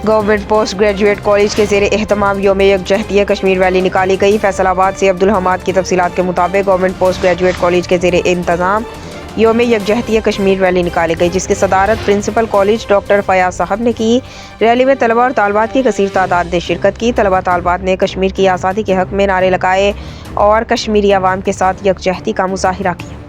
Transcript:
Government post graduate college के ज़ेरे एहतमाम योम यकजहतिया कश्मीर रैली निकाली गई। फैसलाबाद से अब्दुल हमाद की तफसीलात के मुताबिक गवर्नमेंट पोस्ट ग्रेजुएट कॉलेज के ज़ेरे इंतज़ाम योम यकजहतिया कश्मीर रैली निकाली गई, जिसकी सदारत प्रिंसिपल कॉलेज डॉक्टर फयाज साहब ने की। रैली में तलबा और तालबात की कसीर तादाद ने शिरकत की। तलबा तालबात ने कश्मीर की आज़ादी के हक़ में नारे लगाए और कश्मीरी अवाम के साथ यकजहती का मुजाहिरा किया।